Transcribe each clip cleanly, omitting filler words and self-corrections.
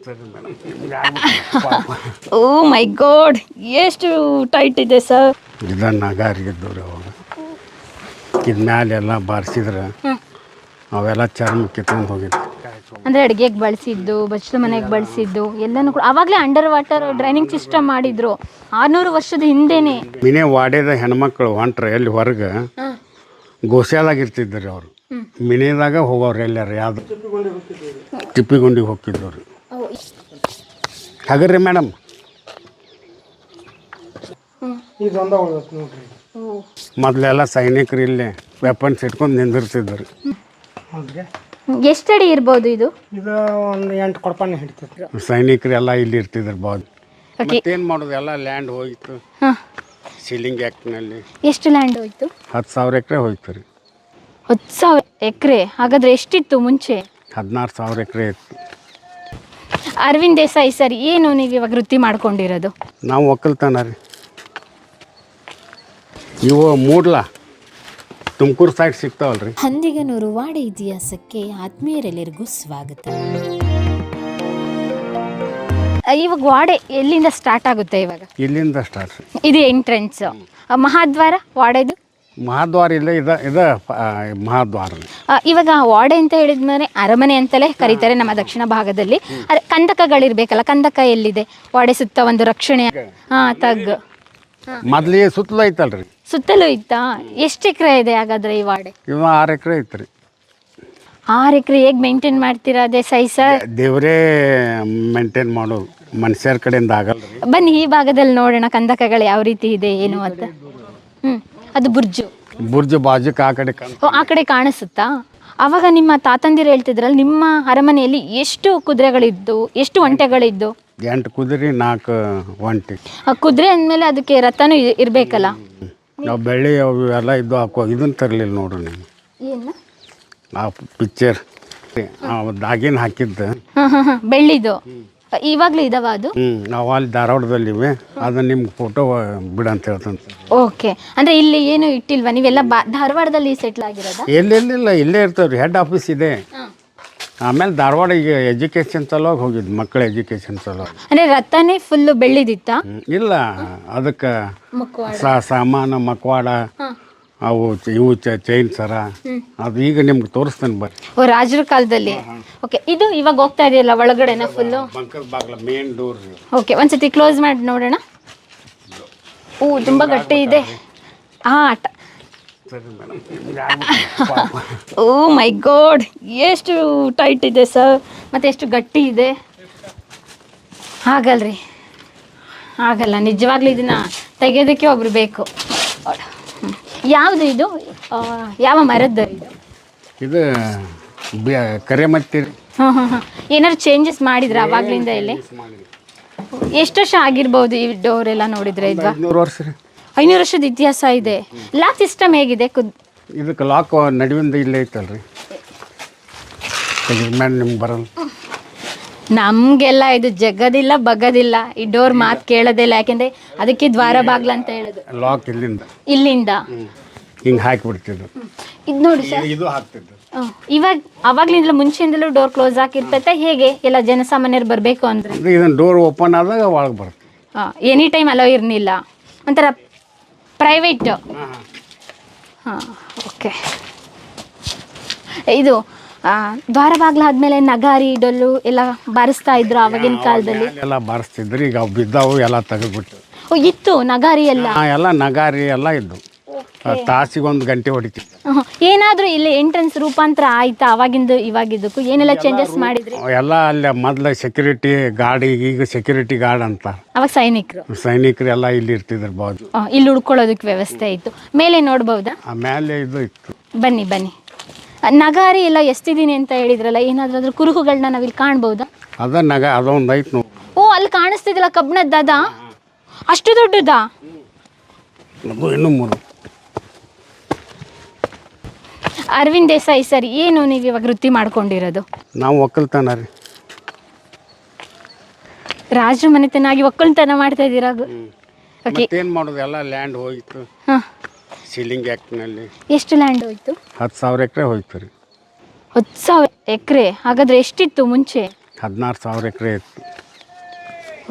ಸರಿ madam. O my god, ಎಷ್ಟು tight ಇದೆ ಸರ್. ಇದನ್ನು ನಗಾರಿಗಿದ್ದವ್ರಿ ಅವಾಗ. ಇದು ಮ್ಯಾಲೆಲ್ಲ ಬಾರಿಸಿದ್ರೆ ಅವೆಲ್ಲ ಚರ್ಮ ಕಿತ್ಕೊಂಡು ಹೋಗಿತ್ತು. ಅಂದರೆ ಅಡುಗೆಗೆ ಬಳಸಿದ್ದು, ಬಚ್ಚಲ ಮನೆಗೆ ಬಳಸಿದ್ದು ಎಲ್ಲನೂ ಕೂಡ ಆವಾಗಲೇ ಅಂಡರ್ ವಾಟರ್ ಡ್ರೈನಿಂಗ್ ಸಿಸ್ಟಮ್ ಮಾಡಿದ್ರು 600 ವರ್ಷದ ಹಿಂದೆನೇ. ಮಿನೆ ವಾಡ್ಯದ ಹೆಣ್ಮಕ್ಳು ಹೊಂಟ್ರೆ ಎಲ್ಲಿ ಹೊರಗೆ ಗೋಸ್ಯಾದಾಗ ಇರ್ತಿದ್ರಿ ಅವರು. ಮಿನಿದಾಗ ಹೋಗೋರು ಎಲ್ಲಾರು ಯಾವುದು ತಿಪ್ಪಿಗುಂಡಿಗೆ ಹೋಗ್ತಿದ್ದವ್ರು. ಹಾಗಾರ್ರಿ ಮೇಡಮ್ ಮೊದಲೆಲ್ಲ ಸೈನಿಕರು ಇಲ್ಲೇ ವೆಪನ್ಸ್ ಇಟ್ಕೊಂಡು ನಿಂದಿರ್ತಿದ್ರು. ಎಷ್ಟಡಿ ಇರ್ಬೋದು ಇದು? ಇದು ಒಂದು 8 ಕೊಡಪಾನೆ ಹಿಡಿತಿದ್ರು. ಸೈನಿಕರು ಎಲ್ಲ ಇಲ್ಲಿ ಇರ್ತಿದ್ರು ಬಾದ್. ಮತ್ತೇನು ಮಾಡೋದು, ಎಲ್ಲ ಲ್ಯಾಂಡ್ ಹೋಗಿತ್ತು ಸೀಲಿಂಗ್ ಆ್ಯಕ್ಟ್ನಲ್ಲಿ. ಎಷ್ಟು ಲ್ಯಾಂಡ್ ಹೋಯ್ತು? 10,000 ಎಕರೆ ಹೋಯ್ತು ರೀ. 10,000 ಎಕರೆ? ಹಾಗಾದ್ರೆ ಎಷ್ಟಿತ್ತು ಮುಂಚೆ? 16,000 ಎಕರೆ ಇತ್ತು. ಅರವಿಂದ್ ದೇಸಾಯಿ ಸರ್, ಏನು ನೀವು ಇವಾಗ ವೃತ್ತಿ ಮಾಡ್ಕೊಂಡಿರೋದು? ನಾವು ಒಕ್ಕಲ್ತನ ರೀ. ಇವು ಮೂಡ್ಲ ತುಮಕೂರು ಸೈಡ್ ಸಿಗ್ತಾವಲ್ರಿ. ಹಂದಿಗನೂರು ವಾಡೆ ಇತಿಹಾಸಕ್ಕೆ ಆತ್ಮೀಯರೆಲ್ಲರಿಗೂ ಸ್ವಾಗತ. ಇವಾಗ ವಾಡೆ ಎಲ್ಲಿಂದ ಸ್ಟಾರ್ಟ್ ಆಗುತ್ತೆ? ಇವಾಗ ಇಲ್ಲಿಂದ ಸ್ಟಾರ್ಟ್. ಇದು ಎಂಟ್ರೆನ್ಸ್. ಮಹಾದ್ವಾರ ವಾಡೆದು? ಮಹಾದ್ವಾರ ಇಲ್ಲ, ಇದು ಮಹಾದ್ವಾರ. ಇವಾಗ ವಾಡೆ ಅಂತ ಹೇಳಿದ್ಮೇಲೆ ಅರಮನೆ ಅಂತಲೇ ಕರೀತಾರೆ ನಮ್ಮ ದಕ್ಷಿಣ ಭಾಗದಲ್ಲಿ. ಕಂದಕಗಳಿರ್ಬೇಕಲ್ಲ, ಕಂದಕ ಎಲ್ಲಿದೆ? ವಾಡೆ ಸುತ್ತ ಒಂದು ರಕ್ಷಣೆ. ತಗ್ಗು ಮೊದಲಿಗೆ ಸುತ್ತಲೂ ಐತಲ್ರಿ. ಸುತ್ತಲೂ ಇತ್ತಾ? ಎಷ್ಟು ಎಕರೆ ಇದೆ ಹಾಗಾದ್ರೆ ಈ ವಾಡೆ? ಇವ 6 ಎಕರೆ ಐತ್ರಿ. 6 ಎಕರೆ ಹೇಗೆ ಮೇಂಟೈನ್ ಮಾಡ್ತೀರಾ ದೇಸಾಯಿ ಸರ್? ದೇವರೇ ಮೇಂಟೈನ್ ಮಾಡೋದು, ಮನುಷ್ಯರ ಕಡೆಯಿಂದ ಆಗಲ್ಲ. ಬನ್ನಿ ಈ ಭಾಗದಲ್ಲಿ ನೋಡೋಣ ಕಂದಕಗಳು ಯಾವ ರೀತಿ ಇದೆ ಏನು ಅಂತ. ಅದು ಬುರ್ಜು ಬಾಜುಕ್ ಆ ಕಡೆ ಆ ಕಡೆ ಕಾಣಿಸುತ್ತಾ? ಆವಾಗ ನಿಮ್ಮ ತಾತಂದಿರು ಹೇಳ್ತಿದ್ರಲ್ಲ, ನಿಮ್ಮ ಅರಮನೆಯಲ್ಲಿ ಎಷ್ಟು ಕುದುರೆಗಳಿದ್ದು, ಎಷ್ಟು ಒಂಟೆಗಳಿದ್ದು? 8 ಕುದುರೆ 4 ಒಂಟಿ. ಕುದುರೆ ಅಂದಮೇಲೆ ಅದಕ್ಕೆ ರಥನೂ ಇರಬೇಕಲ್ಲ. ನಾವು ಬೆಳ್ಳಿ ಅವು ಎಲ್ಲ ಇದ್ದು ಹಾಕೋ ಇದನ್ನು ತರಲಿಲ್ಲ ನೋಡ್ರಿ ನೀವು. ಏನು? ಆ ಪಿಕ್ಚರ್ ದಾಗಿನ ಹಾಕಿದ್ದು ಬೆಳ್ಳಿದು ಇವಾಗಲೂ ಇದಾವ ಅದು? ನಾವು ಅಲ್ಲಿ ಧಾರವಾಡದಲ್ಲಿವೆ, ಅದನ್ನ ನಿಮ್ಗೆ ಫೋಟೋ ಬಿಡಂತ ಹೇಳ್ತಂತ. ಓಕೆ, ಅಂದರೆ ಇಲ್ಲಿ ಏನು ಇಟ್ಟಿಲ್ವಾ? ನೀವೆಲ್ಲ ಧಾರವಾಡದಲ್ಲಿ ಸೆಟ್ಲ್ ಆಗಿರೋದಾ? ಎಲ್ಲೆಲ್ಲಿಲ್ಲ, ಇಲ್ಲೇ ಇರ್ತಾವ್ರಿ. ಹೆಡ್ ಆಫೀಸ್ ಇದೆ. ಆಮೇಲೆ ಧಾರವಾಡ ಈಗ ಎಜುಕೇಷನ್ ಸಲುವಾಗಿ ಹೋಗಿದ್ದು, ಮಕ್ಕಳ ಎಜುಕೇಷನ್ ಸಲುವಾಗಿ. ಅಂದರೆ ರಥನೇ ಫುಲ್ಲು ಬೆಳ್ಳಿದಿತ್ತಾ? ಇಲ್ಲ, ಅದಕ್ಕೆ ಸಾಮಾನು ಮಕ್ವಾಡ ಅವು ಇವು ಚೈನ್ ಸರ ಅದು ಈಗ ನಿಮ್ಗೆ ತೋರಿಸ್ತೇನೆ ಬರ್ರಿ. ಓ, ರಾಜರ ಕಾಲದಲ್ಲಿ. ಓಕೆ, ಇದು ಇವಾಗ ಹೋಗ್ತಾ ಇದೆಯಲ್ಲ ಒಳಗಡೆನ ಫುಲ್ಲು? ಬಂಕದ ಬಾಗ್ಲ ಮೇನ್ ಡೋರ್. ಓಕೆ, ಒಂದ್ಸತಿ ಕ್ಲೋಸ್ ಮಾಡಿ ನೋಡೋಣ. ಓ, ತುಂಬ ಗಟ್ಟಿ ಇದೆ. ಓ ಮೈ ಗಾಡ್, ಎಷ್ಟು ಟೈಟ್ ಇದೆ ಸರ್, ಮತ್ತೆ ಎಷ್ಟು ಗಟ್ಟಿ ಇದೆ. ಆಗಲ್ರಿ, ಆಗಲ್ಲ ನಿಜವಾಗ್ಲೂ. ಇದನ್ನ ತೆಗೆಯೋದಕ್ಕೆ ಒಬ್ರು ಬೇಕು. ಯಾವುದು ಇದು? ಯಾವ ಮರದ್ದು ಇದು? ಇದು ಕರೆ ಮತ್ತೆ. ಏನಾದ್ರು ಚೇಂಜಸ್ ಮಾಡಿದ್ರ ಅವಾಗ್ಲಿಂದ? ಇಲ್ಲಿ ಎಷ್ಟು ವರ್ಷ ಆಗಿರ್ಬೋದು ಈ ಡೋರ್ ಎಲ್ಲ ನೋಡಿದ್ರೆ? ಇದು 500 ವರ್ಷ ರೀ. 500 ವರ್ಷದ ಇತಿಹಾಸ ಇದೆ. ಲಾಕ್ ಸಿಸ್ಟಮ್ ಹೇಗಿದೆ? ಇದಕ್ಕೆ ಲಾಕ್ ನಡುವಿಂದ ಇಲ್ಲೇ ಐತಲ್ರಿ, ಮೇಲೆ ನಿಮ್ಗೆ ಬರಲ್ಲ. ನಮಗೆಲ್ಲ ಇದು ಜಗದಿಲ್ಲ ಬಗ್ಗದಿಲ್ಲ, ಈ ಡೋರ್ ಮಾತು ಕೇಳೋದಿಲ್ಲ. ಯಾಕೆಂದ್ರೆ ಅದಕ್ಕೆ ದ್ವಾರ ಬಾಗ್ಲ ಅಂತ ಹೇಳೋದು. ಲಾಕ್ ಇಲ್ಲಿಂದ ಹಿಂಗೆ ಹಾಕಿಬಿಡ್ತಿದ್ರು. ಇದು ನೋಡಿ ಸರ್, ಇದು ಹಾಕ್ತಿದ್ರು. ಇವಾಗ ಅವಾಗ್ಲಿಂದಲೂ ಮುಂಚೆಯಿಂದಲೂ ಡೋರ್ ಕ್ಲೋಸ್ ಆಗಿರ್ತೈತೆ ಹೇಗೆ? ಎಲ್ಲ ಜನಸಾಮಾನ್ಯರು ಬರಬೇಕು ಅಂದ್ರೆ ಇದನ್ನ ಡೋರ್ ಓಪನ್ ಆದಾಗ ಒಳಗೆ ಬರುತ್ತೆ. ಎನಿ ಟೈಮ್ ಅಲೋ ಇರಲಿಲ್ಲ, ಒಂಥರ ಪ್ರೈವೇಟ್. ಹಾಂ, ಓಕೆ. ಇದು ದ್ವಾರ ಬಾಗ್ಲ ಆದ್ಮೇಲೆ ನಗಾರಿ ಡೊಳ್ಳು ಎಲ್ಲ ಬಾರಿಸ್ತಾ ಇದ್ರು ಆವಾಗಿನ ಕಾಲದಲ್ಲಿ? ಎಲ್ಲ ಬಾರಿಸ್ತಿದ್ರು. ಈಗ ಅವು ಬಿದ್ದಾವು, ಎಲ್ಲ ತೆಗೆದ್ಬಿಟ್ಟು. ಓ, ಇತ್ತು ನಗಾರಿ ಎಲ್ಲ? ಎಲ್ಲ ನಗಾರಿ ಎಲ್ಲ ಇದ್ದು, ತಾಸಿಗೆ 1 ಗಂಟೆ ಹೊಡಿತಿತ್ತು. ಏನಾದರೂ ಇಲ್ಲಿ ಎಂಟ್ರೆನ್ಸ್ ರೂಪಾಂತರ ಆಯ್ತಾ ಅವಾಗಿಂದು ಇವಾಗಿದ್ದಕ್ಕೂ? ಏನೆಲ್ಲ ಚೇಂಜಸ್ ಮಾಡಿದ್ರಿ? ಎಲ್ಲ ಅಲ್ಲಿ ಮೊದಲ ಸೆಕ್ಯೂರಿಟಿ ಗಾರ್ಡ್, ಈಗ ಸೆಕ್ಯೂರಿಟಿ ಗಾರ್ಡ್ ಅಂತ. ಅವಾಗ ಸೈನಿಕರು ಎಲ್ಲ ಇಲ್ಲಿ ಇರ್ತಿದ್ರು ಬಾಜು. ಇಲ್ಲಿ ಉಳ್ಕೊಳ್ಳೋದಕ್ಕೆ ವ್ಯವಸ್ಥೆ ಇತ್ತು. ಮೇಲೆ ನೋಡ್ಬೋದಾ? ಮೇಲೆ ಇದು ಇತ್ತು. ಬನ್ನಿ. ನಗಾರಿ ಎಲ್ಲ ಎಷ್ಟಿದೀನಿ ಅಂತ ಹೇಳಿದ್ರಲ್ಲ, ಏನಾದ್ರೂ ಅದ್ರ ಕುರುಹುಗಳನ್ನ ನಾವಿಲ್ಲಿ ಕಾಣ್ಬೋದಾ? ಅದೊಂದು ಐತೆ ನೋಡಿ. ಓ, ಅಲ್ಲಿ ಕಾಣಿಸ್ತಿದಿಲ್ಲ ಕಬ್ಬಣದ? ಅಷ್ಟು ದೊಡ್ಡದಾ? ಇನ್ನೂ 3. ಅರವಿಂದ್ ದೇಸಾಯಿ ಸರ್, ಏನು ನೀವು ಇವಾಗ ವೃತ್ತಿ ಮಾಡ್ಕೊಂಡಿರೋದು? ನಾವು ಒಕ್ಕಲ್ತನ ರೀ. ರಾಜರ ಮನೆತನಾಗಿ ಒಕ್ಕಲ್ತನ ಮಾಡ್ತಾ ಇದ್ದೀರಾ? ಏನು ಮಾಡೋದು, ಎಲ್ಲ ಲ್ಯಾಂಡ್ ಹೋಗಿತ್ತು ಸೀಲಿಂಗ್ ಆ್ಯಕ್ಟ್ನಲ್ಲಿ. ಎಷ್ಟು ಲ್ಯಾಂಡ್ ಹೋಯ್ತು? 10,000 ಎಕರೆ ಹೋಯ್ತು ರೀ. 10,000 ಎಕರೆ? ಹಾಗಾದ್ರೆ ಎಷ್ಟಿತ್ತು ಮುಂಚೆ? 16,000 ಎಕರೆ ಇತ್ತು.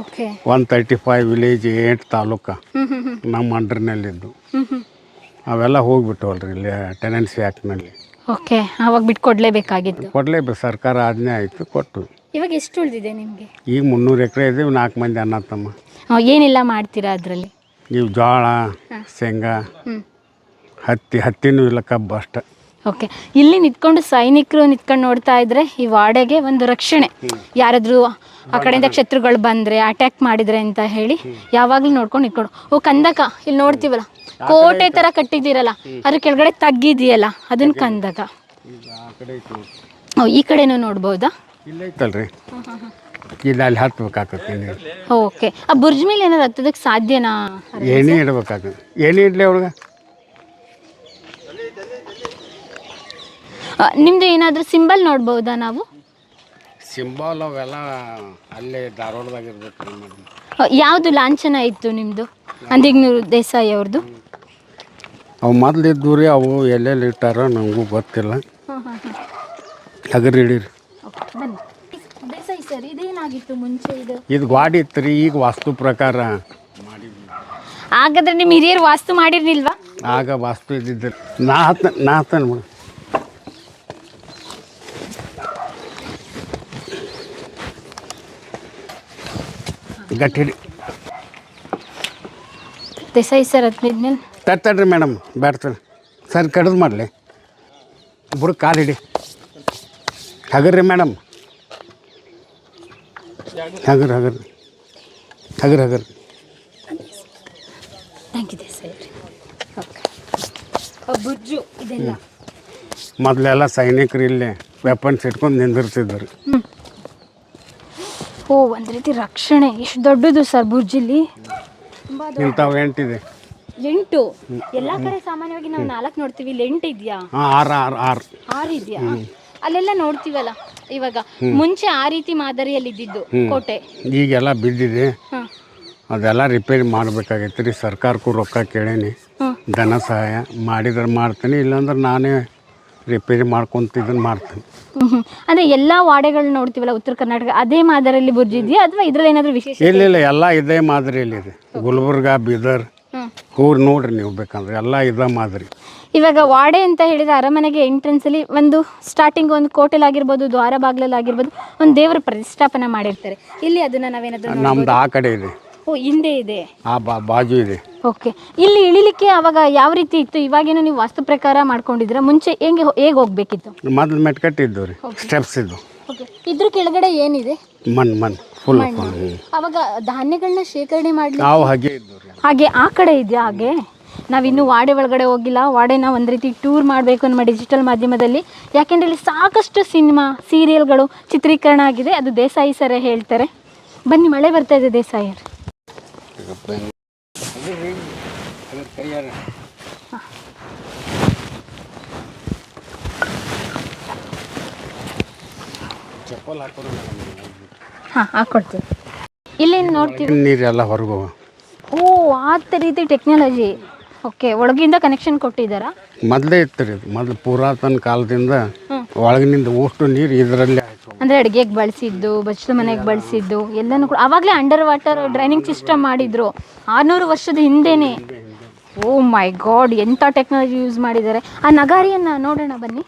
ಓಕೆ 135 ವಿಲೇಜ್ 8 ತಾಲೂಕು ನಮ್ಮ ಅಂಡರ್ನಲ್ಲಿದ್ದು. ಅವೆಲ್ಲ ಹೋಗ್ಬಿಟ್ಟವಲ್ರಿ ಇಲ್ಲಿ ಟೆನೆನ್ಸಿ ಆ್ಯಕ್ಟ್ನಲ್ಲಿ. ಓಕೆ ಆವಾಗ ಬಿಟ್ಕೊಡ್ಲೇಬೇಕಾಗಿತ್ತು. ಕೊಡಲೇಬೇಕು, ಸರ್ಕಾರ ಆಜ್ಞೆ ಆಯಿತು, ಕೊಟ್ಟು. ಇವಾಗ ಎಷ್ಟು ಉಳಿದಿದೆ ನಿಮಗೆ? ಈಗ 300 ಎಕರೆ ಇದ್ದೀವಿ, 4 ಮಂದಿ ಅಣ್ಣ ತಮ್ಮ. ಏನೆಲ್ಲ ಮಾಡ್ತೀರಾ ಅದರಲ್ಲಿ? ಇವು ಜೋಳ, ಶೇಂಗಾ, ಹತ್ತಿನೂ ಇಲ್ಲ, ಕಬ್ಬು ಅಷ್ಟೆ. ಓಕೆ, ಇಲ್ಲಿ ನಿಂತ್ಕೊಂಡು ಸೈನಿಕರು ನಿಂತ್ಕೊಂಡು ನೋಡ್ತಾ ಇದ್ರೆ ಈ ವಾಡೆಗೆ ಒಂದು ರಕ್ಷಣೆ. ಯಾರಾದರೂ ಆ ಕಡೆಯಿಂದ ಶತ್ರುಗಳು ಬಂದರೆ ಅಟ್ಯಾಕ್ ಮಾಡಿದರೆ ಅಂತ ಹೇಳಿ ಯಾವಾಗಲೂ ನೋಡ್ಕೊಂಡು ನಿಂತ್ಕೊಂಡು. ಕಂದಕ ಇಲ್ಲಿ ನೋಡ್ತೀವಲ್ಲ, ಕೋಟೆ ಥರ ಕಟ್ಟಿದ್ದೀರಲ್ಲ, ಅದ್ರ ಕೆಳಗಡೆ ತಗ್ಗಿದೆಯಲ್ಲ, ಅದನ್ನ ಕಂದಕ. ಈ ಕಡೆನೂ ನೋಡ್ಬೋದಾ? ಇಲ್ಲ ಐತಲ್ರಿ, ಇಲ್ಲ ಅಲ್ಲಿ ಹತ್ಬೇಕಾಗತ್ತೆ. ಓಕೆ, ಆ ಬುರ್ಜ್ ಮೇಲೆ ಏನಾದ್ರು ಹತ್ತೋದಕ್ಕೆ ಸಾಧ್ಯನಾ? ಏನೇ ಇಡ್ಬೇಕಾಗತ್ತೆ. ಏನೇ ಇಡ್ಲಿ ಅವ್ರಿಗೆ? ನಿಮ್ದು ಏನಾದರೂ ಸಿಂಬಲ್ ನೋಡ್ಬೋದಾ ನಾವು? ಸಿಂಬಲ್ ಅವೆಲ್ಲ ಅಲ್ಲೇ ಧಾರವಾಡದಾಗ ಇರ್ಬೇಕು ಮೇಡಮ್. ಯಾವುದು ಲಾಂಛನ ಇತ್ತು ನಿಮ್ಮದು? ಅಂದಿಗ್ನೂರು ದೇಸಾಯಿ ಅವ್ರದ್ದು? ಅವು ಮೊದಲು ಇದ್ದು ರೀ, ಅವು ಎಲ್ಲೆಲ್ಲಿ ಇಟ್ಟಾರೋ ನಮಗೂ ಗೊತ್ತಿಲ್ಲ. ಹಗರಿ ಹಿಡೀರಿ. ದೇಸಾಯಿ ಸರ್, ಇದೇನಾಗಿತ್ತು ಮುಂಚೆ? ಇದು ಗಾಡಿ ಇತ್ತು ರೀ, ಈಗ ವಾಸ್ತು ಪ್ರಕಾರ ಮಾಡಿದ್ವಿ. ಹಾಗಾದ್ರೆ ನಿಮ್ಮ ಹಿರಿಯರು ವಾಸ್ತು ಮಾಡಿರ್ಲಿಲ್ವಾ? ಆಗ ವಾಸ್ತು ಇದ್ದಿದ್ದರು. ನಾ ಹತ್ತಾನೆ ಮೇಡಮ್. ಗಟ್ಟಿ ಹಿಡಿ. ದೇಸಾಯಿ ಸರ್ ಹತ್ತಿದ್ಮೇಲೆ ತಡ್ರಿ ಮೇಡಮ್, ಬ್ಯಾಡ್ತಾರೆ ಸರ್, ಕಡ್ದು ಮಾಡಲಿ. ಬುಡ ಕಾಲು ಹಿಡಿ. ಹಗರ್ರಿ ಮೇಡಮ್, ಹಗರ್. Thank you Desai. ಬುರ್ಜು ಇದೆಲ್ಲ ಮೊದಲೆಲ್ಲ ಸೈನಿಕರು ಇಲ್ಲೇ ವೆಪನ್ಸ್ ಇಟ್ಕೊಂಡು ನಿಂದಿರ್ತಿದ್ರು. ಓ, ಒಂದು ರೀತಿ ರಕ್ಷಣೆ. ಎಷ್ಟು ದೊಡ್ಡದು ಸರ್ ಬುರ್ಜಿಲ್ಲಿ? ಇಂಥವು 8 ಇದೆ. 8? ಎಲ್ಲ ಕಡೆ ಸಾಮಾನ್ಯವಾಗಿ ನಾವು 4 ನೋಡ್ತೀವಿ, ಇಲ್ಲಿ 8 ಇದೆಯಾ? 6 ಇದೆಯಾ? ಅಲ್ಲೆಲ್ಲ ನೋಡ್ತೀವಲ್ಲ ಇವಾಗ. ಮುಂಚೆ ಆ ರೀತಿ ಮಾದರಿಯಲ್ಲಿ ಇದ್ದಿದ್ದು ಕೋಟೆ, ಈಗೆಲ್ಲ ಬಿದ್ದಿದೆ. ಅದೆಲ್ಲ ರಿಪೇರಿ ಮಾಡಬೇಕಾಗೈತೆ ರೀ. ಸರ್ಕಾರಕ್ಕೂ ರೊಕ್ಕ ಕೇಳೀನಿ, ಧನ ಸಹಾಯ ಮಾಡಿದ್ರೆ ಮಾಡ್ತೀನಿ, ಇಲ್ಲಾಂದ್ರೆ ನಾನೇ ರಿಪೇರಿ ಮಾಡ್ಕೊತಿದ್ದನ್ನು ಮಾಡ್ತೀನಿ. ಅಂದರೆ ಎಲ್ಲ ವಾಡೆಗಳು ನೋಡ್ತೀವಲ್ಲ ಉತ್ತರ ಕರ್ನಾಟಕ, ಅದೇ ಮಾದರಿಯಲ್ಲಿ ಬುರ್ಜ್ ಇದೆಯಾ ಅಥವಾ ಇದ್ರಲ್ಲಿ ಏನಾದರೂ ವಿಶೇಷ? ಇಲ್ಲ, ಎಲ್ಲ ಇದೇ ಮಾದರಿಯಲ್ಲಿದೆ. ಗುಲ್ಬರ್ಗ, ಬೀದರ್ ಹೋಗಿ ನೋಡ್ರಿ ನೀವು ಬೇಕಂದ್ರೆ, ಎಲ್ಲ ಇದೇ ಮಾದರಿ. ಇವಾಗ ವಾಡೆ ಅಂತ ಹೇಳಿದ್ರೆ ಅರಮನೆಗೆ ಎಂಟ್ರೆನ್ಸಲ್ಲಿ ಒಂದು ಸ್ಟಾರ್ಟಿಂಗ್ ಒಂದು ಕೋಟೆಲಾಗಿರ್ಬೋದು, ದ್ವಾರ ಬಾಗಿಲಲ್ಲಾಗಿರ್ಬೋದು, ಒಂದು ದೇವರ ಪ್ರತಿಷ್ಠಾಪನೆ ಮಾಡಿರ್ತಾರೆ. ಇಲ್ಲಿ ಅದನ್ನು ನಾವೇನಾದರೂ? ನಮ್ದು ಆ ಕಡೆ ಇದೆ. ಓ, ಹಿಂದೆ ಇದೆ, ಆ ಬಾಜು ಇದೆ. ಓಕೆ. ಇಲ್ಲಿ ಇಳಿಲಿಕ್ಕೆ ಅವಾಗ ಯಾವ ರೀತಿ ಇತ್ತು? ಇವಾಗೇನು ನೀವು ವಾಸ್ತು ಪ್ರಕಾರ ಮಾಡ್ಕೊಂಡಿದ್ದೀರಾ? ಮುಂಚೆ ಹೇಗೆ ಹೋಗ್ಬೇಕಿತ್ತು? ಮೊದಲು ಮೆಟ್ಕಟ್ಟಿದ್ದು ರೀ, ಸ್ಟೆಪ್ಸ್ ಇದ್ದು. ಓಕೆ, ಇದ್ರ ಕೆಳಗಡೆ ಏನಿದೆ? ಮಣ್ಣು ಫುಲ್. ಅವಾಗ ಧಾನ್ಯಗಳನ್ನ ಶೇಖರಣೆ ಮಾಡಲಿ ನಾವು ಹಾಗೆ ಇದ್ದು ರೀ. ಹಾಗೆ ಆ ಕಡೆ ಇದೆಯಾ? ಹಾಗೆ ನಾವಿನ್ನೂ ವಾಡೆ ಒಳಗಡೆ ಹೋಗಿಲ್ಲ. ವಾಡೆನ ಒಂದು ರೀತಿ ಟೂರ್ ಮಾಡಬೇಕು ನಮ್ಮ ಡಿಜಿಟಲ್ ಮಾಧ್ಯಮದಲ್ಲಿ. ಯಾಕೆಂದರೆ ಇಲ್ಲಿ ಸಾಕಷ್ಟು ಸಿನಿಮಾ, ಸೀರಿಯಲ್ಗಳು ಚಿತ್ರೀಕರಣ ಆಗಿದೆ. ಅದು ದೇಸಾಯಿ ಸರೇ ಹೇಳ್ತಾರೆ. ಬನ್ನಿ, ಮಳೆ ಬರ್ತಾ ಇದೆ ದೇಸಾಯಿ. ಹಾಂ, ಹಾಕ್ಕೊಡ್ತೀವಿ. ಇಲ್ಲೇನು ನೋಡ್ತೀವಿ? ನೀರೆಲ್ಲ ಹೊರಗೆ. ಓ, ಆ ರೀತಿ ಟೆಕ್ನಾಲಜಿ. ಓಕೆ, ಒಳಗಿಂದ ಕನೆಕ್ಷನ್ ಕೊಟ್ಟಿದ್ದಾರಾ? ಮೊದಲೇ ಇತ್ತು ರೀ, ಮೊದಲು ಪುರಾತನ ಕಾಲದಿಂದ ಒಳಗಿನಿಂದ ಅಷ್ಟು ನೀರು ಇದರಲ್ಲಿ ಆಯಿತು. ಅಂದರೆ ಅಡುಗೆಗೆ ಬಳಸಿದ್ದು, ಬಚ್ಚಲ ಮನೆಗೆ ಬಳಸಿದ್ದು ಎಲ್ಲನೂ ಕೂಡ ಆವಾಗಲೇ ಅಂಡರ್ ವಾಟರ್ ಡ್ರೈನಿಂಗ್ ಸಿಸ್ಟಮ್ ಮಾಡಿದ್ರು 600 ವರ್ಷದ ಹಿಂದೆನೇ. ಓ ಮೈ ಗಾಡ್, ಎಂಥ ಟೆಕ್ನಾಲಜಿ ಯೂಸ್ ಮಾಡಿದ್ದಾರೆ. ಆ ನಗಾರಿಯನ್ನು ನೋಡೋಣ ಬನ್ನಿ.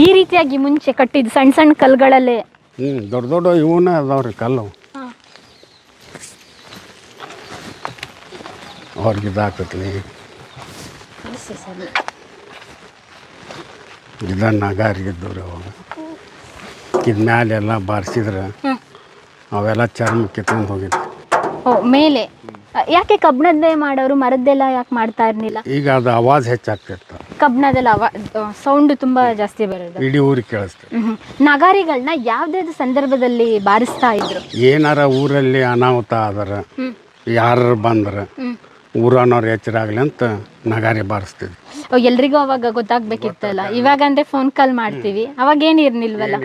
ಈ ರೀತಿಯಾಗಿ ಮುಂಚೆ ಕಟ್ಟಿದ್ದು ಸಣ್ಣ ಸಣ್ಣ ಕಲ್ಲುಗಳಲ್ಲೇ. ದೊಡ್ಡ ಇವನ್ನ ಅದಾವ್ರಿ ಕಲ್ಲು. ಅವ್ರಿಗೆ ಇದಾಕತ್ಲಿ ಇದ ನಗಾರಿಗಿದ್ದವ್ರಿ ಅವಾಗ. ಇದ್ ಮ್ಯಾಲೆಲ್ಲ ಬಾರಿಸಿದ್ರೆ ಅವೆಲ್ಲ ಚರ್ಮ ಕಿತ್ಕೊಂಡು ಹೋಗಿತ್ತು. ಓ, ಮೇಲೆ ಯಾಕೆ ಕಬ್ಬಣದ್ದೇ ಮಾಡೋರು? ಮರದ್ದೆಲ್ಲ ಯಾಕೆ ಮಾಡ್ತಾ ಇರಲಿಲ್ಲ? ಈಗ ಅದು ಆವಾಜ್ ಹೆಚ್ಚಾಗ್ತಿತ್ತು. ಕಬ್ಬಣದೆಲ್ಲ ಸೌಂಡ್ ತುಂಬಾ ಜಾಸ್ತಿ ಬರೋದು, ಇಡೀ ಊರಿಗೆ ಕೇಳಿಸ್ತದೆ. ನಗಾರಿಗಳನ್ನ ಯಾವ್ದಾವ್ದು ಸಂದರ್ಭದಲ್ಲಿ ಬಾರಿಸ್ತಾ ಇದ್ರು? ಏನಾರ ಊರಲ್ಲಿ ಅನಾಹುತ ಆದ್ರ, ಯಾರು ಬಂದ್ರೆ ಊರನ್ನವ್ರು ಎಚ್ಚರ ಆಗಲಿ ಅಂತ ನಗಾರಿ ಬಾರಿಸ್ತಿದ್ವಿ. ಎಲ್ರಿಗೂ ಅವಾಗ ಗೊತ್ತಾಗ್ಬೇಕಿತ್ತಲ್ಲ. ಇವಾಗ ಅಂದ್ರೆ ಫೋನ್ ಕಾಲ್ ಮಾಡ್ತೀವಿ, ಅವಾಗ ಏನು ಇರ್ನಿಲ್ವಲ್ಲ.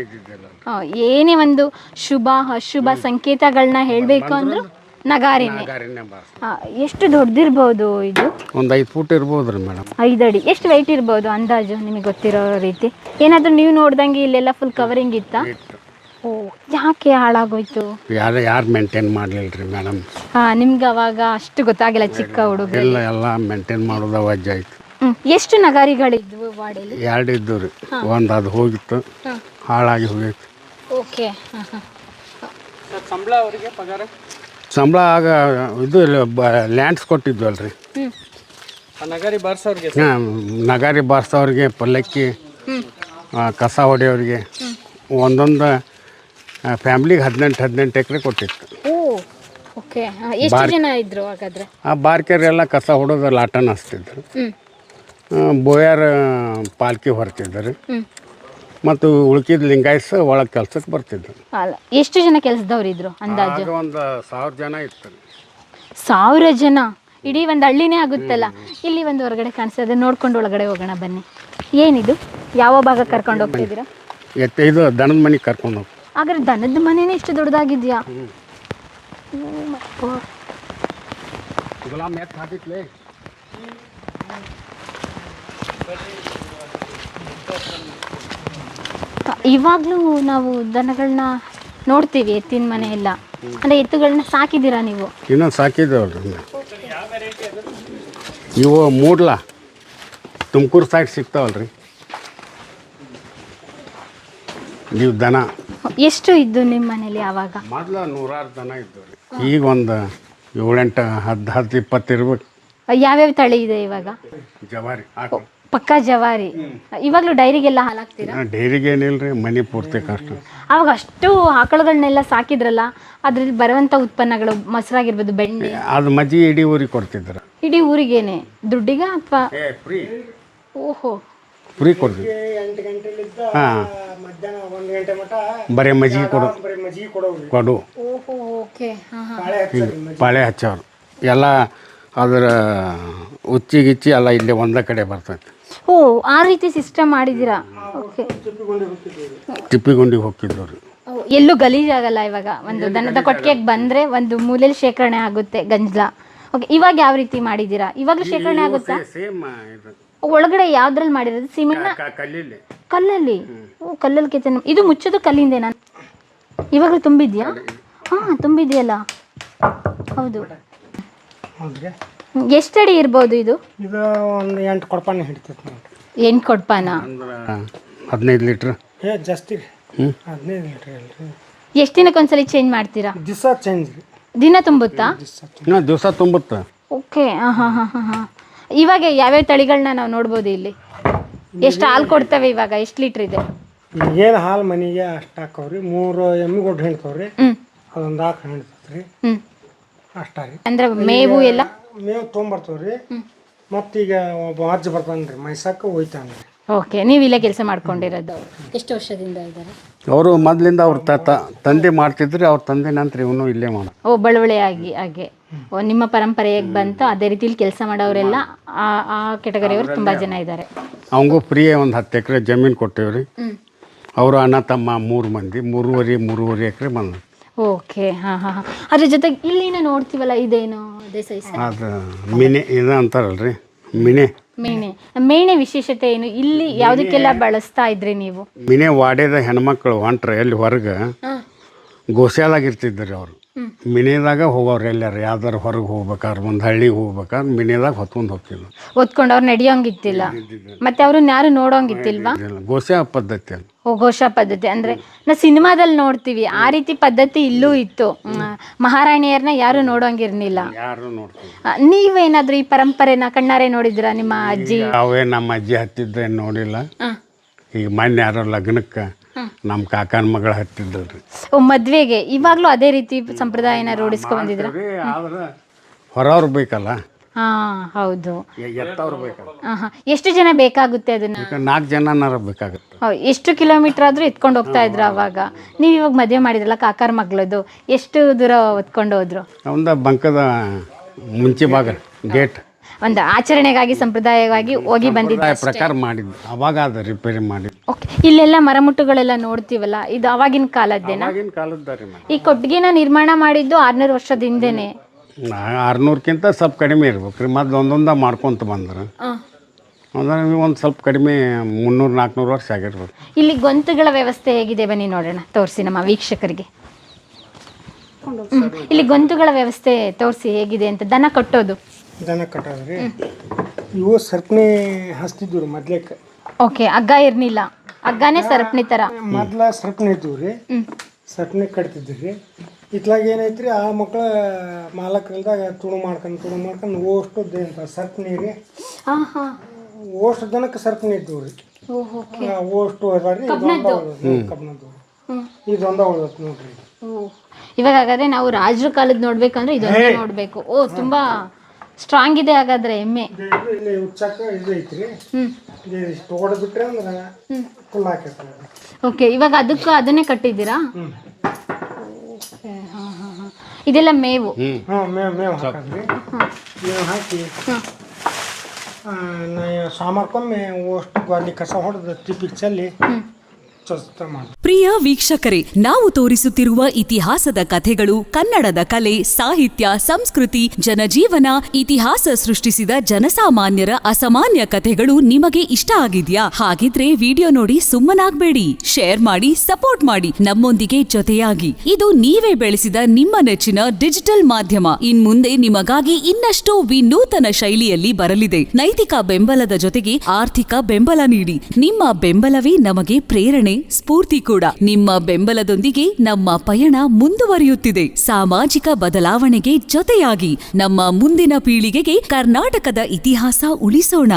ಏನೇ ಒಂದು ಶುಭ ಅಶುಭ ಸಂಕೇತಗಳನ್ನ ಹೇಳಬೇಕು ಅಂದ್ರು ನಗಾರಿನೇ. ನಗಾರಿನೇ ಬಾರಿಸ್ತೀವಿ. ಎಷ್ಟು ದೊಡ್ಡದಿರ್ಬೋದು ಇದು? ಒಂದು 5 ಫೂಟ್ ಇರ್ಬೋದು ರೀ ಮೇಡಮ್. 5 ಅಡಿ. ಎಷ್ಟು ವೆಯ್ಟ್ ಇರ್ಬೋದು ಅಂದಾಜು ನಿಮಗೆ ಗೊತ್ತಿರೋ ರೀತಿ? ಏನಾದರೂ ನೀವು ನೋಡ್ದಂಗೆ ಇಲ್ಲೆಲ್ಲ ಫುಲ್ ಕವರಿಂಗ್ ಇತ್ತಾ? ಓ, ಯಾಕೆ ಹಾಳಾಗೋಯ್ತು? ಯಾರು ಮೇಂಟೈನ್ ಮಾಡಲಿಲ್ಲ ರೀ ಮೇಡಮ್. ನಿಮ್ಗೆ ಅವಾಗ ಅಷ್ಟು ಗೊತ್ತಾಗಿಲ್ಲ ಚಿಕ್ಕ ಹುಡುಗ? ಎಲ್ಲ ಮೇಂಟೈನ್ ಮಾಡೋದು ವಜ್ಜೆ ಆಯ್ತು. ಎಷ್ಟು ನಗಾರಿಗಳಿದ್ವು ವಾಡೆಯಲ್ಲಿ? 2 ಇದ್ದು ರೀ. ಒಂದು ಅದು ಹೋಗಿತ್ತು, ಹಾಳಾಗಿ ಹೋಗಿತ್ತು. ಓಕೆ. ಸಂಬಳ ಆಗ ಇದು ಲ್ಯಾಂಡ್ಸ್ ಕೊಟ್ಟಿದ್ವಲ್ರಿ. ನಗಾರಿ ಬಾರ್ಸೋರ್ಗೆ ನಗಾರಿ ಬಾರಿಸೋರಿಗೆ, ಪಲ್ಲಕ್ಕಿ, ಕಸ ಹೊಡೆಯೋರಿಗೆ ಒಂದೊಂದು ಫ್ಯಾಮ್ಲಿಗೆ 18 ಎಕರೆ ಕೊಟ್ಟಿತ್ತು. ಓ, ಓಕೆ. ಎಷ್ಟು ಜನ ಇದ್ರು ಹಾಗಾದ್ರೆ? ಆ ಬಾರ್ಕೆರೆಲ್ಲ ಕಸ ಹೊಡೋದು ಲಾಟನ್ ಹಚ್ತಿದ್ರು. ಬೋಯಾರ ಪಾಲ್ಕಿ ಹೊರ್ತಿದ್ರು. ಮತ್ತು ಉಳ್ಕಿದ ಲಿಂಗಾಯಸ್ ಒಳಗೆ ಕೆಲ್ಸಕ್ಕೆ ಬರ್ತಿದ್ರು. ಅಲ್ಲ, ಎಷ್ಟು ಜನ ಕೆಲಸದವ್ರು ಇದ್ರು ಅಂದಾಜು? ಆಗ ಒಂದು 1000 ಜನ ಇತ್ತು. 1000 ಜನ? ಇಡೀ ಒಂದು ಹಳ್ಳಿನೇ ಆಗುತ್ತಲ್ಲ. ಇಲ್ಲಿ ಒಂದು ಹೊರಗಡೆ ಕಾಣಿಸ್ತದೆ, ನೋಡ್ಕೊಂಡು ಒಳಗಡೆ ಹೋಗೋಣ ಬನ್ನಿ. ಏನಿದು? ಯಾವ ಭಾಗ ಕರ್ಕೊಂಡು ಹೋಗ್ತಿದ್ದೀರಾ? ಇದು ದನದ ಮನೆಗೆ ಕರ್ಕೊಂಡು ಹೋಗಿ. ಹಾಗಾದ್ರೆ ದನದ ಮನೆನೇ ಇಷ್ಟು ದೊಡ್ಡದಾಗಿದೆಯಾ? ಇವಾಗಲೂ ನಾವು ದನಗಳನ್ನ ನೋಡ್ತೀವಿ, ಎತ್ತಿನ ಮನೆ ಎಲ್ಲ. ಅಂದರೆ ಎತ್ತುಗಳನ್ನ ಸಾಕಿದ್ದೀರಾ ನೀವು? ಇನ್ನೊಂದು ಸಾಕಿದ್ದೇವಲ್ರಿ ಇವು ಮೂಡ್ಲ ತುಮಕೂರು ಸೈಡ್ ಸಿಗ್ತಾವಲ್ರಿ ನೀವು ದನ. ಎಷ್ಟು ಇದ್ದು ನಿಮ್ಮ ಮನೇಲಿ ಆವಾಗ? ಮೊದಲು 100 ದನ ಇದ್ದವು ರೀ. ಈಗ ಒಂದು 7, 8, 10, 20 ಇರ್ಬೇಕು. ಯಾವ್ಯಾವ ತಳಿ ಇದೆ ಇವಾಗ? ಜವಾರಿ ಪಕ್ಕ ಜವಾರಿ. ಇವಾಗಲೂ ಡೈರಿಗೆಲ್ಲ ಹಾಲಾಗ್ತೀರಾ? ಡೈರಿಗೆ ಏನಿಲ್ಲ ರೀ, ಮನೆ ಪೂರ್ತಿ ಕಷ್ಟ. ಅವಾಗ ಅಷ್ಟು ಆಕಳುಗಳನ್ನೆಲ್ಲ ಸಾಕಿದ್ರಲ್ಲ, ಅದ್ರಲ್ಲಿ ಬರುವಂಥ ಉತ್ಪನ್ನಗಳು ಮೊಸರಾಗಿರ್ಬೋದು, ಬೆಣ್ಣೆ, ಅದು ಮಜ್ಜಿಗೆ ಇಡೀ ಊರಿಗೆ ಕೊಡ್ತಿದ್ರು. ಇಡೀ ಊರಿಗೇನೆ? ದುಡ್ಡಿಗ ಅಥವಾ? ಫ್ರೀ. ಓಹೋ, ಫ್ರೀ ಕೊಡ್ತೀವಿ. 8 ಗಂಟೆಲಿದ್ದ ಮಧ್ಯಾಹ್ನ 1 ಗಂಟೆ ಮಟ ಬರೀ ಮಜ್ಜಿಗೆ ಕೊಡು. ಓಹೋ, ಓಕೆ. ಪಾಳೆ ಹಚ್ಚೋರು ಎಲ್ಲ ಅದರ ಉಚ್ಚಿಗಿಚ್ಚಿ ಎಲ್ಲ ಇಲ್ಲಿ ಒಂದೇ ಕಡೆ ಬರ್ತೈತೆ. ಓ, ಆ ರೀತಿ ಸಿಸ್ಟಮ್ ಮಾಡಿದ್ದೀರಾ? ಓಕೆ. ತಿಪ್ಪಿಗುಂಡಿಗೆ ಹೋಗ್ತಿದ್ರು ರೀ. ಎಲ್ಲೂ ಗಲೀಜಾಗಲ್ಲ ಇವಾಗ. ಒಂದು ದನದ ಕೊಟ್ಟಿಗೆಗೆ ಬಂದರೆ ಒಂದು ಮೂಲೆಯಲ್ಲಿ ಶೇಖರಣೆ ಆಗುತ್ತೆ ಗಂಜಲ. ಓಕೆ, ಇವಾಗ ಯಾವ ರೀತಿ ಮಾಡಿದ್ದೀರಾ? ಇವಾಗಲೂ ಶೇಖರಣೆ ಆಗುತ್ತಾ? ಸೇಮ್ ಒಳಗಡೆ ಯಾವ್ದ್ರಲ್ಲಿ ಮಾಡಿರೋದು? ಸಿಮೆಂಟ್? ಕಲ್ಲಲ್ಲಿ? ಓ, ಕಲ್ಲಲ್ಲಿ ಕೆತ್ತನೆ. ಇದು ಮುಚ್ಚೋದು ಕಲ್ಲಿಂದೆ. ನಾನು ಇವಾಗಲೂ ತುಂಬಿದ್ಯಾ? ಹಾಂ, ತುಂಬಿದೆಯಲ್ಲ. ಹೌದು. ಎಷ್ಟಡಿ ಇರ್ಬೋದು ಇದು? ಇದು ಒಂದು 8 ಕೊಡಪಾನ ಹಿಡಿತೈತೆ ನೋಡ್ರಿ. 8 ಕೊಡಪಾನ? 15 ಲೀಟ್ರ್. ಜಾಸ್ತಿ ರೀ. 15 ಲೀಟ್ರ್ ಅಲ್ರಿ. ಎಷ್ಟು ದಿನಕ್ಕೊಂದ್ಸಲಿ ಚೇಂಜ್ ಮಾಡ್ತೀರಾ? ದಿವಸ ಚೇಂಜ್ ರೀ. ದಿನ ತುಂಬುತ್ತಾ? ದಿವಸ ತುಂಬುತ್ತಾ. ಓಕೆ. ಇವಾಗ ಯಾವ್ಯಾವ ತಳಿಗಳನ್ನ ನಾವು ನೋಡ್ಬೋದು ಇಲ್ಲಿ? ಎಷ್ಟು ಹಾಲು ಕೊಡ್ತವೆ ಇವಾಗ? ಎಷ್ಟು ಲೀಟ್ರ್ ಇದೆ? ಏನು ಹಾಲು ಮನೆಗೆ ಅಷ್ಟು ಹಾಕವ್ರಿ. 3 ಎಮ್ಮೆ ಗೊಡ್ಡು ಹಿಡ್ತಾವ್ರಿ. ಅದೊಂದು ಆಕಳು ಹಿಡ್ತೈತ್ರಿ. ಅಷ್ಟ ರೀ. ಅಂದ್ರೆ ಮೇವು ಎಲ್ಲ? ಮೇವು ತೊಗೊಂಬರ್ತಾವ್ರಿ. ಮತ್ತೀಗ ಒಬ್ಬ ಅಜ್ಜ ಬರ್ತಾನ್ರಿ, ಮೈಸಾಕ ಹೋಯ್ತಾನ್ರಿ. ಓಕೆ. ನೀವು ಇಲ್ಲೇ ಕೆಲಸ ಮಾಡ್ಕೊಂಡಿರೋದು ಎಷ್ಟು ವರ್ಷದಿಂದ ಇದ್ದಾರೆ? ಅವರು ಮೊದಲಿಂದ ಅವ್ರ ತಂದೆ ಮಾಡ್ತಿದ್ರು. ಅವ್ರ ತಂದೆ ನಂತರ ಇವನು ಇಲ್ಲೇ ಮಾಡ. ಓ, ಬಳವಳೆಯಾಗಿ ಹಾಗೆ. ಓ, ನಿಮ್ಮ ಪರಂಪರೆ ಹೇಗೆ ಬಂತು ಅದೇ ರೀತಿಲಿ ಕೆಲಸ ಮಾಡೋರೆಲ್ಲ ಆ ಕೆಟಗರಿಯವರು ತುಂಬ ಜನ ಇದ್ದಾರೆ. ಅವಂಗೂ ಫ್ರೀ ಒಂದು 10 ಎಕರೆ ಜಮೀನು ಕೊಟ್ಟೇವ್ರಿ. ಅವರು ಅಣ್ಣ ತಮ್ಮ 3 ಮಂದಿ 3.5 ಎಕರೆ ಬಂದ. ಓಕೆ. ಅದ್ರ ಜೊತೆಗೆ ಇಲ್ಲಿನ ನೋಡ್ತೀವಲ್ಲ, ಇದೇನು? ಅದೇ ಸೈಜ್ ಅದು ಮಿನೆ ಇದು ಅಂತಾರಲ್ರಿ, ಮೇಣೆ ವಿಶೇಷತೆ ಏನು? ಇಲ್ಲಿ ಯಾವುದಕ್ಕೆಲ್ಲ ಬಳಸ್ತಾ ಇದ್ರಿ ನೀವು? ಮಿನೆ ವಾಡ್ಯದ ಹೆಣ್ಮಕ್ಳು ಹೊಂಟ್ರೆ ಎಲ್ಲಿ ಹೊರಗೆ ಗೋಶಾಲಾಗಿರ್ತಿದ್ರಿ ಅವರು. ಮಿನೆದಾಗ ಹೋಗೋರು ಎಲ್ಲಾರು ಯಾವ್ದಾರು ಹೊರಗೆ ಹೋಗ್ಬೇಕಾದ್ರೆ, ಒಂದು ಹಳ್ಳಿಗೆ ಹೋಗ್ಬೇಕಾದ್ರೆ ಮಿನೆದಾಗ ಹೊತ್ಕೊಂಡು ಹೋಗ್ತಿದ್ರು. ಹೊತ್ಕೊಂಡು ಅವ್ರು ನಡೆಯೋಂಗಿತ್ತಿಲ್ಲ, ಮತ್ತೆ ಅವ್ರನ್ನ ಯಾರು ನೋಡೋಂಗಿತ್ತಿಲ್ವಾ? ಗೋಶಾ ಪದ್ಧತಿ ಅಲ್ಲ. ಓ, ಘೋಷ ಪದ್ಧತಿ. ಅಂದರೆ ನಾವು ಸಿನಿಮಾದಲ್ಲಿ ನೋಡ್ತೀವಿ, ಆ ರೀತಿ ಪದ್ಧತಿ ಇಲ್ಲೂ ಇತ್ತು. ಮಹಾರಾಣಿಯರನ್ನ ಯಾರು ನೋಡೋಂಗಿರ್ಲಿಲ್ಲ. ಯಾರು ನೋಡ್ತೀವಿ. ನೀವೇನಾದ್ರೂ ಈ ಪರಂಪರೆನ ಕಣ್ಣಾರೆ ನೋಡಿದ್ರ? ನಿಮ್ಮ ಅಜ್ಜಿ? ಅವೇ ನಮ್ಮ ಅಜ್ಜಿ ಹತ್ತಿದ್ರೆ ನೋಡಿಲ್ಲ. ಈಗ ಮೊನ್ನೆ ಯಾರೋ ಲಗ್ನಕ್ಕೆ ನಮ್ಮ ಕಾಕನ ಮಗಳು ಹತ್ತಿದ್ರಿ. ಓ, ಮದ್ವೆಗೆ ಇವಾಗ್ಲೂ ಅದೇ ರೀತಿ ಸಂಪ್ರದಾಯನ ರೂಢಿಸ್ಕೊಂಡ್ ಬಂದಿದ್ರ? ಹೊರವ್ರು ಬೇಕಲ್ಲ. ಹಾಂ, ಹೌದು. ಎತ್ತವ್ರು ಬೇಕಲ್ಲ. ಎಷ್ಟು ಜನ ಬೇಕಾಗುತ್ತೆ ಅದನ್ನ? 4 ಜನನಾರ ಬೇಕಾಗುತ್ತೆ. ಎಷ್ಟು ಕಿಲೋಮೀಟರ್ ಆದ್ರೂ ಎತ್ಕೊಂಡು ಹೋಗ್ತಾ ಇದ್ರು ಅವಾಗ? ನೀವು ಇವಾಗ ಮದುವೆ ಮಾಡಿದ್ರಲ್ಲ ಕಾಕರ ಮಗಳದು, ಎಷ್ಟು ದೂರ ಹೊತ್ಕೊಂಡು ಹೋದ್ರು? ಒಂದು ಬಂಕದ ಮುಂಚೆ ಭಾಗ ಗೇಟ್. ಒಂದು ಆಚರಣೆಗಾಗಿ ಸಂಪ್ರದಾಯವಾಗಿ ಹೋಗಿ ಬಂದಿದ್ದ ಪ್ರಕಾರ ಮಾಡಿದ್ದು. ಅವಾಗ ಅದು ರಿಪೇರಿ ಮಾಡಿ. ಓಕೆ. ಇಲ್ಲೆಲ್ಲ ಮರಮುಟ್ಟುಗಳೆಲ್ಲ ನೋಡ್ತೀವಲ್ಲ, ಇದು ಅವಾಗಿನ ಕಾಲದ್ದೇನಾ? ಆಗಿನ ಕಾಲದ್ದಾರಿ ಮೇಡಮ್. ಈ ಕೊಟ್ಟಿಗೆನ ನಿರ್ಮಾಣ ಮಾಡಿದ್ದು 600 ವರ್ಷದ ಹಿಂದೆನೆ. 600ಕ್ಕಿಂತ ಸ್ವಲ್ಪ ಕಡಿಮೆ ಇರ್ಬೇಕು ರೀ. ಮತ್ತು ಒಂದೊಂದ ಮಾಡ್ಕೊತ ಬಂದ್ರೆ ಅಂದ್ರೆ ಒಂದು ಸ್ವಲ್ಪ ಕಡಿಮೆ 300-400 ವರ್ಷ ಆಗಿರ್ಬೇಕು. ಇಲ್ಲಿ ಗೊಂತುಗಳ ವ್ಯವಸ್ಥೆ ಹೇಗಿದೆ ಬನ್ನಿ ನೋಡೋಣ, ತೋರಿಸಿ ನಮ್ಮ ವೀಕ್ಷಕರಿಗೆ. ಇಲ್ಲಿ ಗೊಂತುಗಳ ವ್ಯವಸ್ಥೆ ತೋರಿಸಿ ಹೇಗಿದೆ ಅಂತ. ದನ ಕಟ್ಟೋದು ಕಟ್ಟೋದ್ರಿ. ಇವು ಸರ್ಪಣಿ ಹಚ್ತಿದ್ವು ರೀ ಮೊದ್ಲೇಕ. ಓಕೆ, ಹಗ್ಗ ಇರ್ನಿಲ್ಲ, ಹಗ್ಗನೇ ಸರಪಣಿ ತರ. ಮೊದ್ಲ ಸರ್ಪಣಿ ಇದ್ವು ರೀ, ಸರ್ಪಣಿ ಕಟ್ತಿದ್ವಿ ರೀ. ಇತ್ಲಾಗ ಏನೈತ್ರಿ, ಆ ಮಕ್ಳ ಮಾಲಕಲ್ದಾಗ ತುಳು ಮಾಡ್ಕೊಂಡು ಓಷ್ಟು ಸರ್ಪಣಿ ರೀ. ಓಷ್ಟು ದನಕ್ಕೆ ಸರ್ಪಣಿ ಇದ್ವು ರೀ. ಓಷ್ಟು ಅದಾರಿ. ಕಬ್ಬನದ್ದು ಇದೊಂದ ಉಳ್ದತ್ ನೋಡ್ರಿ. ಇವಾಗ ಹಾಗಾದ್ರೆ ನಾವು ರಾಜರ ಕಾಲದ ನೋಡ್ಬೇಕಂದ್ರೆ ಇದೊಂದೇ ನೋಡ್ಬೇಕು. ಓ, ತುಂಬಾ ಸ್ಟ್ರಾಂಗ್ ಇದೆ ಹಾಗಾದ್ರೆ ಎಮ್ಮೆ. ಇಲ್ಲಿ ಉಚ್ಚಾಕ ಇದು ಐತ್ರಿ. ಇಷ್ಟು ಹೊಡೆದ್ಬಿಟ್ರೆ ಅಂದ್ರೆ ಫುಲ್ ಹಾಕಿರ್ತಾರೆ. ಓಕೆ, ಇವಾಗ ಅದಕ್ಕೂ ಅದನ್ನೇ ಕಟ್ಟಿದ್ದೀರಾ? ಇದೆಲ್ಲ ಮೇವು. ಮೇವು ಹಾಕಿದ್ರಿ. ಮೇವು ಹಾಕಿ ಸಾಮಾರ್ಕೊಮ್ಮೆ ಅಷ್ಟು ಗಾಲಿ ಕಸ ಹೊಡೆದು ತಿಪ್ಪಿಗೆ ಚೆಲ್ಲಿ ಪ್ರಿಯ ವೀಕ್ಷಕರೇ, ನಾವು ತೋರಿಸುತ್ತಿರುವ ಇತಿಹಾಸದ ಕಥೆಗಳು ಕನ್ನಡದ ಕಲೆ, ಸಾಹಿತ್ಯ, ಸಂಸ್ಕೃತಿ, ಜನಜೀವನ, ಇತಿಹಾಸ ಸೃಷ್ಟಿಸಿದ ಜನಸಾಮಾನ್ಯರ ಅಸಾಮಾನ್ಯ ಕಥೆಗಳು ನಿಮಗೆ ಇಷ್ಟ ಆಗಿದ್ಯಾ? ಹಾಗಿದ್ರೆ ವಿಡಿಯೋ ನೋಡಿ ಸುಮ್ಮನಾಗ್ಬೇಡಿ, ಶೇರ್ ಮಾಡಿ, ಸಪೋರ್ಟ್ ಮಾಡಿ, ನಮ್ಮೊಂದಿಗೆ ಜೊತೆಯಾಗಿ. ಇದು ನೀವೇ ಬೆಳೆಸಿದ ನಿಮ್ಮ ನೆಚ್ಚಿನ ಡಿಜಿಟಲ್ ಮಾಧ್ಯಮ. ಇನ್ಮುಂದೆ ನಿಮಗಾಗಿ ಇನ್ನಷ್ಟು ವಿನೂತನ ಶೈಲಿಯಲ್ಲಿ ಬರಲಿದೆ. ನೈತಿಕ ಬೆಂಬಲದ ಜೊತೆಗೆ ಆರ್ಥಿಕ ಬೆಂಬಲ ನೀಡಿ. ನಿಮ್ಮ ಬೆಂಬಲವೇ ನಮಗೆ ಪ್ರೇರಣೆ, ಸ್ಫೂರ್ತಿ ಕೂಡ. ನಿಮ್ಮ ಬೆಂಬಲದೊಂದಿಗೆ ನಮ್ಮ ಪಯಣ ಮುಂದುವರಿಯುತ್ತಿದೆ. ಸಾಮಾಜಿಕ ಬದಲಾವಣೆಗೆ ಜೊತೆಯಾಗಿ ನಮ್ಮ ಮುಂದಿನ ಪೀಳಿಗೆಗೆ ಕರ್ನಾಟಕದ ಇತಿಹಾಸ ಉಳಿಸೋಣ.